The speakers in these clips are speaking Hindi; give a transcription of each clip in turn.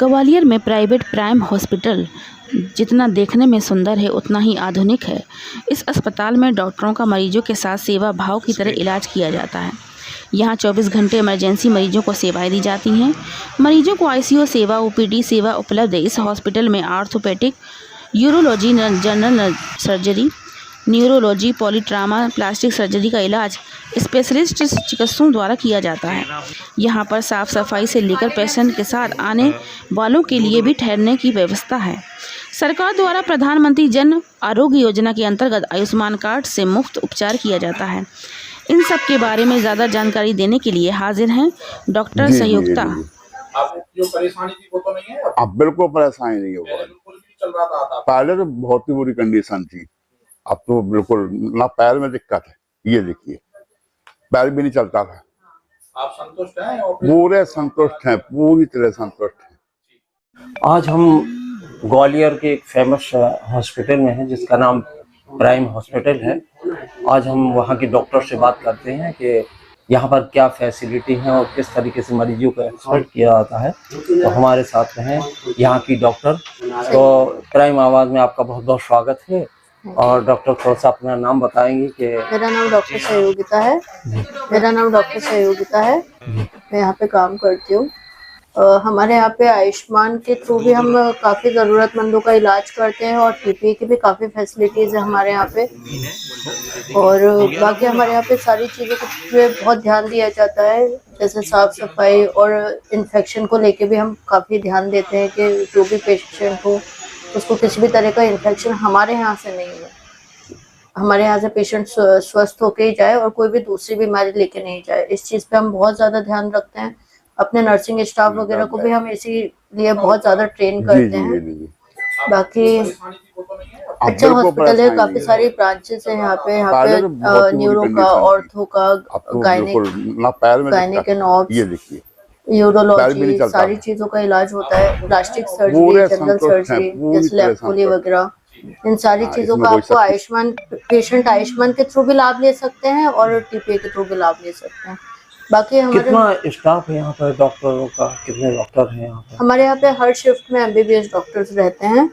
ग्वालियर में प्राइवेट प्राइम हॉस्पिटल जितना देखने में सुंदर है उतना ही आधुनिक है। इस अस्पताल में डॉक्टरों का मरीजों के साथ सेवा भाव की तरह इलाज किया जाता है। यहाँ 24 घंटे इमरजेंसी मरीजों को सेवाएं दी जाती हैं। मरीजों को आईसीयू सेवा, ओपीडी सेवा उपलब्ध है। इस हॉस्पिटल में orthopaedic, urology, general surgery, neurology, polytrauma, plastic surgery का इलाज स्पेशलिस्ट चिकित्सकों द्वारा किया जाता है। यहाँ पर साफ सफाई से लेकर पेशेंट के साथ आने वालों के लिए भी ठहरने की व्यवस्था है। सरकार द्वारा प्रधानमंत्री जन आरोग्य योजना के अंतर्गत आयुष्मान कार्ड से मुफ्त उपचार किया जाता है। इन सब के बारे में ज़्यादा जानकारी देने के लिए हाजिर हैं डॉक्टर सहयोगिता। आपको जो परेशानी थी वो तो नहीं है? अब बिल्कुल परेशानी नहीं होगा। बिल्कुल भी चल रहा था पहले तो बहुत ही बुरी कंडीशन थी, अब तो बिल्कुल ना पैर में दिक्कत है। ये देखिए, पैर भी नहीं चलता था। आप संतुष्ट हैं? पूरे संतुष्ट हैं, पूरी तरह संतुष्ट हैं। आज हम ग्वालियर के एक फेमस हॉस्पिटल में हैं जिसका नाम प्राइम हॉस्पिटल है। आज हम वहाँ के डॉक्टर से बात करते हैं कि यहाँ पर क्या फैसिलिटी है और किस तरीके से मरीजों को एक्सपर्ट किया जाता है। तो हमारे साथ में हैं यहाँ की डॉक्टर। तो प्राइम आवाज़ में आपका बहुत बहुत स्वागत है। और डॉक्टर थोड़ा सा अपना नाम बताएंगे कि मेरा नाम डॉक्टर सहयोगिता है। मैं यहाँ पे काम करती हूँ। हमारे यहाँ पे आयुष्मान के थ्रू भी हम काफ़ी ज़रूरतमंदों का इलाज करते हैं और पीपीई की भी काफ़ी फैसिलिटीज़ है हमारे यहाँ पे। और बाकी हमारे यहाँ पे सारी चीज़ों पे बहुत ध्यान दिया जाता है, जैसे साफ़ सफाई और इन्फेक्शन को लेके भी हम काफ़ी ध्यान देते हैं कि जो भी पेशेंट हो उसको किसी भी तरह का इन्फेक्शन हमारे यहाँ से नहीं है। हमारे यहाँ से पेशेंट स्वस्थ होके ही जाए और कोई भी दूसरी बीमारी लेके नहीं जाए। इस चीज़ पे हम बहुत ज़्यादा ध्यान रखते हैं। अपने नर्सिंग स्टाफ वगैरह को भी हम इसीलिए बहुत ज़्यादा ट्रेन करते हैं। बाकी अच्छा हॉस्पिटल है, काफ़ी सारी ब्रांचेस हैं यहाँ पे न्यूरो का, ऑर्थो का, गायनिक एंड ऑब्स, यूरोलॉजी, सारी चीजों का इलाज होता है। प्लास्टिक सर्जरी, जनरल सर्जरी, जैसे लैप्रोस्कोपी वगैरह, इन सारी चीजों का आपको पेशेंट आयुष्मान के थ्रू भी लाभ ले सकते हैं और टीपीए के थ्रू भी लाभ ले सकते हैं। बाकी हमारे कितना स्टाफ है यहाँ पर डॉक्टरों का? कितने डॉक्टर हैं यहाँ पर? हमारे यहाँ पे हर शिफ्ट में एमबीबीएस डॉक्टर्स रहते हैं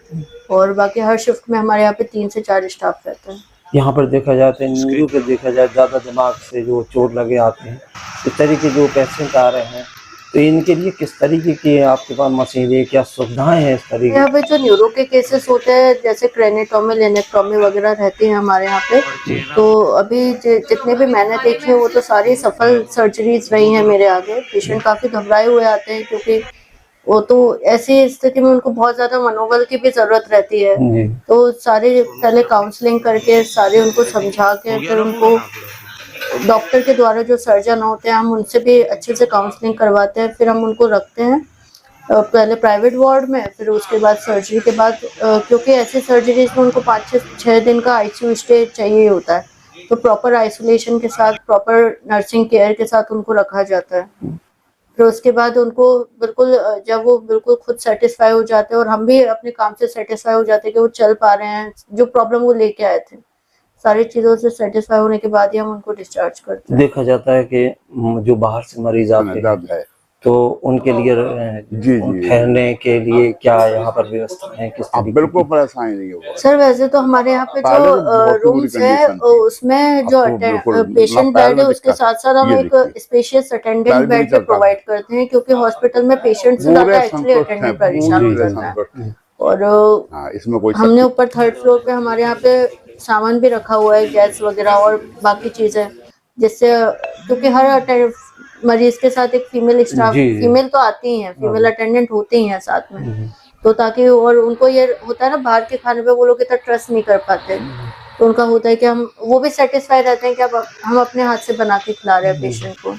और बाकी हर शिफ्ट में हमारे यहाँ पे 3 से 4 स्टाफ रहते हैं। यहाँ पर देखा जाए तो न्यूरो पे देखा जाए ज़्यादा दिमाग से जो चोट लगे आते हैं, इस तरीके जो पेशेंट आ रहे हैं, तो इनके लिए किस तरीके की आपके पास मशीनें, क्या सुविधाएं हैं इस तरीके? यहाँ पे जो न्यूरो के केसेस होते हैं जैसे क्रेनिटोमी, लेनेक्टोमी वगैरह रहती है हमारे यहाँ पे। तो अभी जितने भी मैंने देखे वो तो सारी सफल सर्जरीज रही हैं मेरे आगे। पेशेंट काफी घबराए हुए आते हैं क्योंकि वो तो ऐसी स्थिति में उनको बहुत ज्यादा मनोबल की भी जरूरत रहती है। तो सारे पहले काउंसलिंग करके सारे उनको समझा के फिर उनको डॉक्टर के द्वारा जो सर्जन होते हैं हम उनसे भी अच्छे से काउंसलिंग करवाते हैं। फिर हम उनको रखते हैं पहले प्राइवेट वार्ड में, फिर उसके बाद सर्जरी के बाद क्योंकि ऐसी सर्जरीज में उनको 5 से 6 दिन का आईसीयू स्टे चाहिए होता है, तो प्रॉपर आइसोलेशन के साथ, प्रॉपर नर्सिंग केयर के साथ उनको रखा जाता है। फिर उसके बाद उनको बिल्कुल जब वो बिल्कुल खुद सेटिस्फाई हो जाते हैं और हम भी अपने काम से सेटिस्फाई हो जाते हैं कि वो चल पा रहे हैं, जो प्रॉब्लम वो लेके आए थे, सारी चीजों से सेटिस्फाई होने के बाद ही हम उनको डिस्चार्ज करते हैं। देखा जाता है कि जो बाहर से मरीज आते हैं तो उनके लिए ठहरने के लिए क्या यहाँ पर व्यवस्था है? किस तरीके? बिल्कुल परेशानी नहीं होगा सर। वैसे तो हमारे यहाँ पे जो रूम्स है उसमें जो पेशेंट बेड है उसके साथ साथ हम एक स्पेशियस अटेंडेंट बेड भी प्रोवाइड करते हैं, क्योंकि हॉस्पिटल में पेशेंट से ज्यादा एक्चुअली अटेंडेंट परेशान हो जाता है। और इसमें कोई हमने ऊपर 3rd फ्लोर पे हमारे यहाँ पे सामान भी रखा हुआ है, गैस वगैरह और बाकी चीजें, जिससे क्योंकि हर मरीज के साथ एक फीमेल स्टाफ, फीमेल तो आती ही है, फीमेल अटेंडेंट होती ही है साथ में, तो ताकि और उनको ये होता है ना, बाहर के खाने पे वो लोग इतना ट्रस्ट नहीं कर पाते, तो उनका होता है कि वो भी सेटिस्फाई रहते हैं कि अब हम अपने हाथ से बना के खिला रहे हैं पेशेंट को।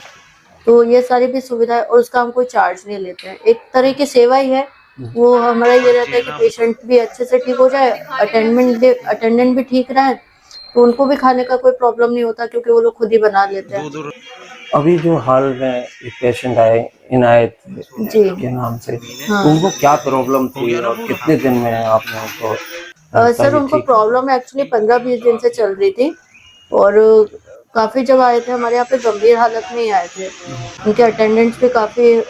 तो ये सारी भी सुविधाएं, और उसका हम कोई चार्ज नहीं लेते हैं, एक तरह की सेवा ही है वो। हमारा ये रहता है कि पेशेंट भी अच्छे से ठीक हो जाए, अटेंडेंट भी ठीक रहे, तो उनको भी खाने का कोई प्रॉब्लम नहीं होता क्योंकि वो लोग खुद ही बना लेते हैं। अभी जो हाल में एक पेशेंट आए इनायत जी के नाम से, उनको क्या प्रॉब्लम थी और कितने दिन में आपने उनको? सर उनको प्रॉब्लम एक्चुअली 15-20 दिन से चल रही थी और काफी जब आए थे हमारे यहाँ पे गंभीर हालत में ही आए थे। उनके अटेंडेंट्स भी काफी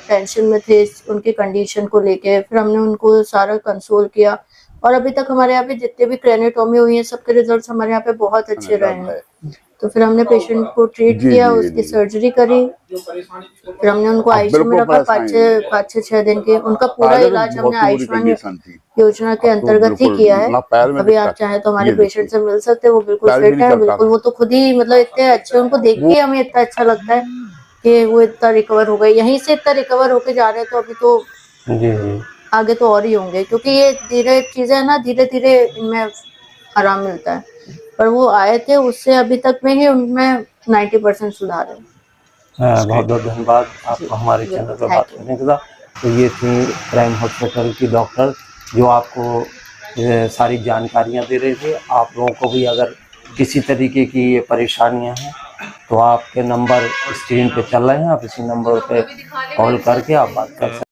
टेंशन में थे उनकी कंडीशन को लेके। फिर हमने उनको सारा कंसोल किया और अभी तक हमारे यहाँ पे जितने भी क्रेनेटोमी हुई है सबके रिजल्ट्स हमारे यहाँ पे बहुत अच्छे रहे हैं। तो फिर हमने पेशेंट को ट्रीट जी, किया, जी, उसकी जी। सर्जरी करी, जो परेशानी थी वो फिर हमने उनको आईसीयू में बिल्कुल रखा परेशानी 5-6 दिन के। उनका पूरा पहले तो इलाज बहुत हमने ही बुरी आयुष्मान कंडीशन थी। योजना के अब तो अंतर्गत ही बिल्कुल किया है। ना पैर में अभी आप दिक्कत, चाहें तो हमारे ये पेशेंट देखिए। से मिल सकते हैं, वो बिल्कुल पैर भी फिट नहीं है, चलता बिल्कुल। था। वो तो खुद ही मतलब इतने अच्छे, उनको देख के हमें इतना अच्छा लगता है कि वो इतना रिकवर हो गए, यहीं से इतना रिकवर होके जा रहे हैं। तो अभी तो जी जी। आगे तो और ही होंगे, क्योंकि ये धीरे चीजें है ना, धीरे धीरे इनमें आराम मिलता है। पर वो आए थे उससे अभी तक में ही उनमें 90% सुधार है। बहुत बहुत धन्यवाद आपको हमारे चैनल पर बात करने के लिए। तो ये थी प्राइम हॉस्पिटल की डॉक्टर जो आपको सारी जानकारियां दे रही थी। आप लोगों को भी अगर किसी तरीके की ये परेशानियां हैं तो आपके नंबर स्क्रीन पे चल रहे हैं, आप इसी नंबर पे कॉल करके आप बात कर सकते हैं।